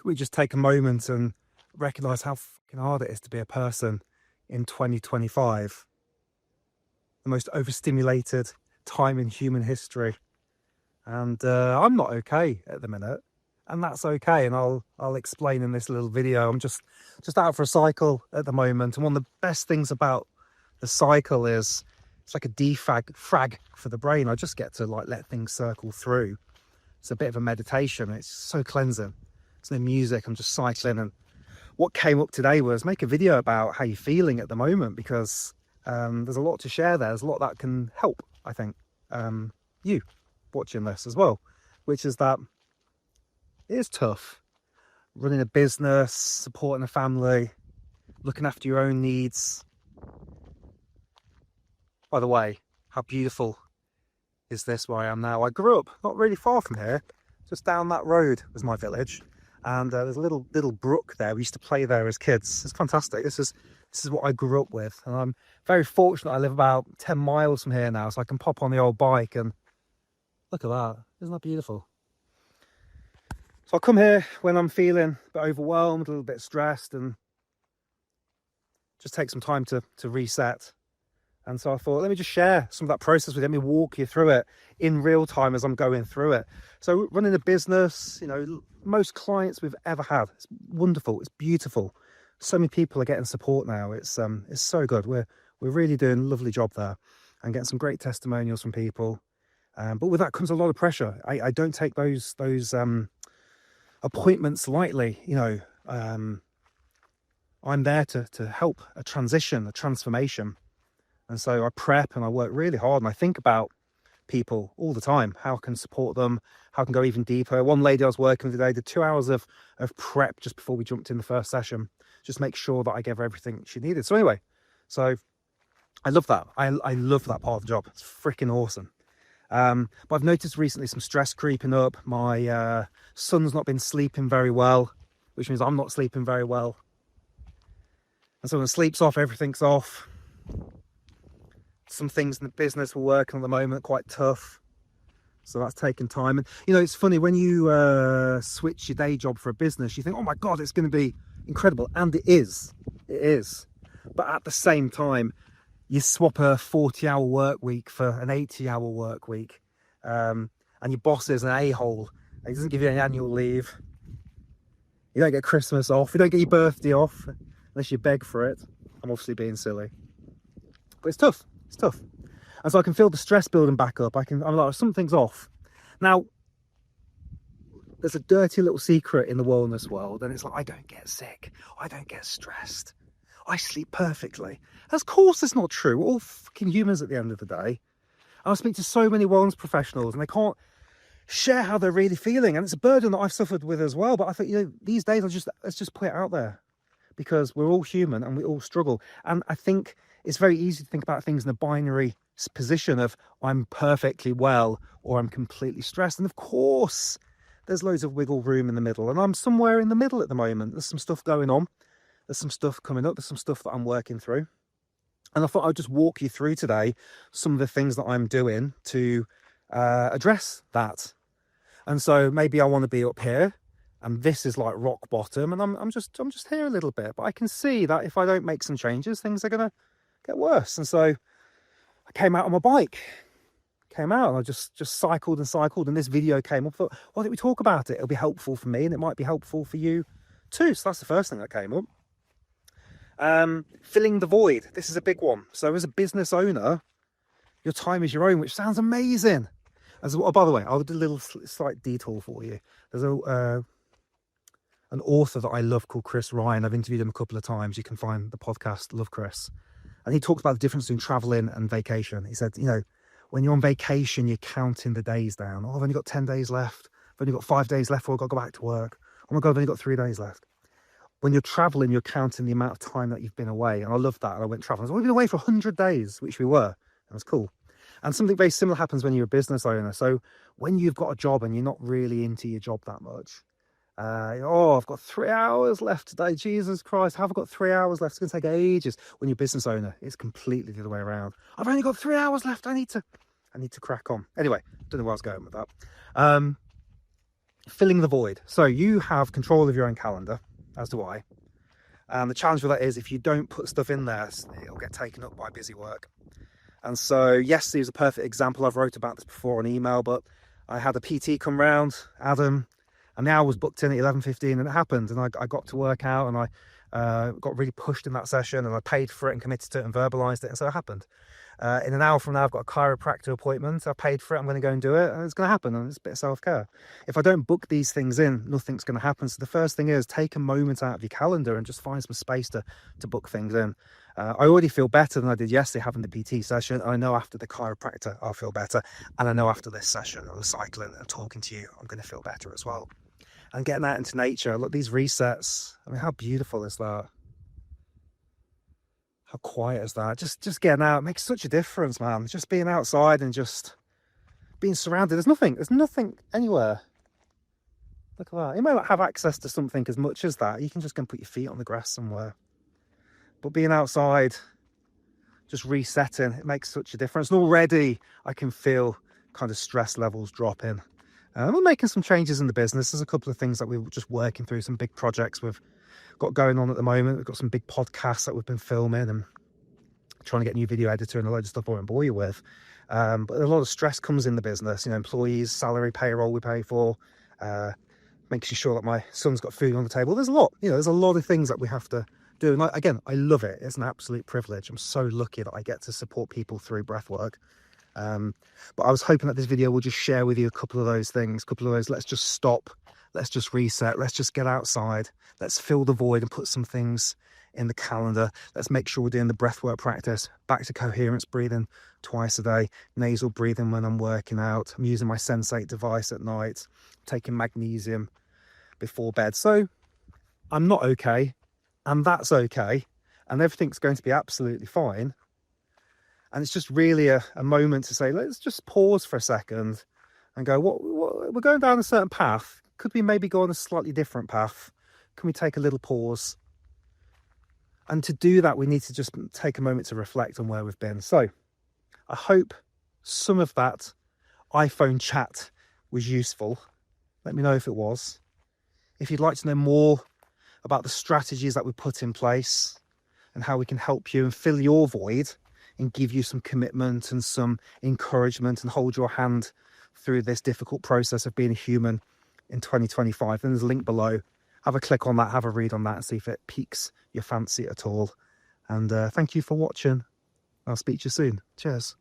we just take a moment and recognize how fucking hard it is to be a person in 2025, the most overstimulated time in human history. And I'm not okay at the minute, and that's okay. And I'll explain in this little video. I'm just out for a cycle at the moment, and one of the best things about the cycle is it's like a defrag for the brain. I just get to like let things circle through. It's a bit of a meditation. It's so cleansing. There's no music. I'm just cycling. And what came up today was make a video about how you're feeling at the moment, because there's a lot to share there. There's a lot that can help, I think, you watching this as well, which is that it is tough running a business, supporting a family, looking after your own needs. By the way, how beautiful is this where I am now? I grew up not really far from here, just down that road was my village, and there's a little brook there. We used to play there as kids. It's fantastic. This is what I grew up with, and I'm very fortunate. I live about 10 miles from here now, so I can pop on the old bike and look at that. Isn't that beautiful? So I come here when I'm feeling a bit overwhelmed, a little bit stressed, and just take some time to reset. And so I thought, let me just share some of that process with you. Let me walk you through it in real time as I'm going through it. So running a business, you know, most clients we've ever had, it's wonderful, it's beautiful. So many people are getting support now. It's so good. We're really doing a lovely job there and getting some great testimonials from people. But with that comes a lot of pressure. I don't take those appointments lightly. You know, I'm there to help a transition, a transformation. And so I prep and I work really hard, and I think about people all the time, how I can support them, how I can go even deeper. One lady I was working with today did 2 hours of prep just before we jumped in the first session, just make sure that I gave her everything she needed. So anyway, so I love that. I love that part of the job. It's freaking awesome. But I've noticed recently some stress creeping up. My son's not been sleeping very well, which means I'm not sleeping very well. And so when sleep's off, everything's off. Some things in the business we're working on at the moment, quite tough. So that's taking time. And, you know, it's funny when you switch your day job for a business, you think, oh my God, it's going to be incredible. And it is. It is. But at the same time, you swap a 40-hour work week for an 80-hour work week. And your boss is an a-hole. He doesn't give you any annual leave. You don't get Christmas off. You don't get your birthday off unless you beg for it. I'm obviously being silly. But it's tough. It's tough. And so I can feel the stress building back up. I'm like, something's off. Now, there's a dirty little secret in the wellness world, and it's like, I don't get sick. I don't get stressed. I sleep perfectly. Of course it's not true. We're all fucking humans at the end of the day. I speak to so many wellness professionals, and they can't share how they're really feeling. And it's a burden that I've suffered with as well. But I think, you know, these days, let's just put it out there, because we're all human and we all struggle. And I think it's very easy to think about things in a binary position of I'm perfectly well or I'm completely stressed. And of course, there's loads of wiggle room in the middle. And I'm somewhere in the middle at the moment. There's some stuff going on. There's some stuff coming up. There's some stuff that I'm working through. And I thought I'd just walk you through today some of the things that I'm doing to address that. And so maybe I want to be up here, and this is like rock bottom, and I'm just here a little bit. But I can see that if I don't make some changes, things are going to get worse. And so I came out on my bike, and I just cycled, and this video came up. I thought, why don't we talk about it? It'll be helpful for me, and it might be helpful for you too. So that's the first thing that came up. Filling the void. This is a big one. So as a business owner, your time is your own, which sounds amazing. Oh, by the way, I'll do a little slight detour for you. There's an author that I love called Chris Ryan. I've interviewed him a couple of times. You can find the podcast Love Chris. And he talks about the difference between traveling and vacation. He said, you know, when you're on vacation, you're counting the days down. Oh, I've only got 10 days left. I've only got 5 days left before I've got to go back to work. Oh my God, I've only got 3 days left. When you're traveling, you're counting the amount of time that you've been away. And I love that. And I went traveling. So we've been away for 100 days, which we were. That was cool. And something very similar happens when you're a business owner. So when you've got a job and you're not really into your job that much, I've got 3 hours left today. Jesus Christ, have I got 3 hours left? It's going to take ages. When you're a business owner, it's completely the other way around. I've only got 3 hours left. I need to crack on. Anyway, don't know where I was going with that. filling the void. So you have control of your own calendar, as do I. And the challenge with that is if you don't put stuff in there, it'll get taken up by busy work. And so yesterday was a perfect example. I've wrote about this before on email, but I had a PT come round, Adam, and the hour was booked in at 11:15, and it happened. And I got to work out, and I got really pushed in that session, and I paid for it and committed to it and verbalized it, and so it happened. In an hour from now, I've got a chiropractor appointment. I paid for it. I'm going to go and do it, and it's going to happen. And it's a bit of self-care. If I don't book these things in, nothing's going to happen. So the first thing is take a moment out of your calendar and just find some space to book things in. I already feel better than I did yesterday having the PT session. I know after the chiropractor I'll feel better, and I know after this session or the cycling and talking to you I'm going to feel better as well. And getting out into nature, look, these resets, I mean, how beautiful is that? How quiet is that? Just getting out makes such a difference, man. Just being outside and just being surrounded. There's nothing anywhere. Look at that. You may not have access to something as much as that. You can just go and put your feet on the grass somewhere. But being outside, just resetting, it makes such a difference. And already I can feel kind of stress levels dropping. We're making some changes in the business. There's a couple of things that we're just working through, some big projects we've got going on at the moment. We've got some big podcasts that we've been filming and trying to get a new video editor and a load of stuff I won't bore you with. But a lot of stress comes in the business, you know, employees, salary, payroll we pay for, making sure that my son's got food on the table. There's a lot, you know, there's a lot of things that we have to do. And again, I love it. It's an absolute privilege. I'm so lucky that I get to support people through breathwork. But I was hoping that this video will just share with you a couple of those things, let's just stop, let's just reset, let's just get outside, let's fill the void and put some things in the calendar. Let's make sure we're doing the breathwork practice, back to coherence breathing twice a day, nasal breathing when I'm working out. I'm using my Sensate device at night, taking magnesium before bed. So I'm not okay, and that's okay, and everything's going to be absolutely fine. And it's just really a moment to say, let's just pause for a second and go, what we're going down a certain path. Could we maybe go on a slightly different path? Can we take a little pause? And to do that, we need to just take a moment to reflect on where we've been. So I hope some of that iPhone chat was useful. Let me know if it was. If you'd like to know more about the strategies that we put in place and how we can help you and fill your void and give you some commitment and some encouragement and hold your hand through this difficult process of being a human in 2025, then there's a link below. Have a click on that, have a read on that, and see if it piques your fancy at all. And thank you for watching. I'll speak to you soon. Cheers.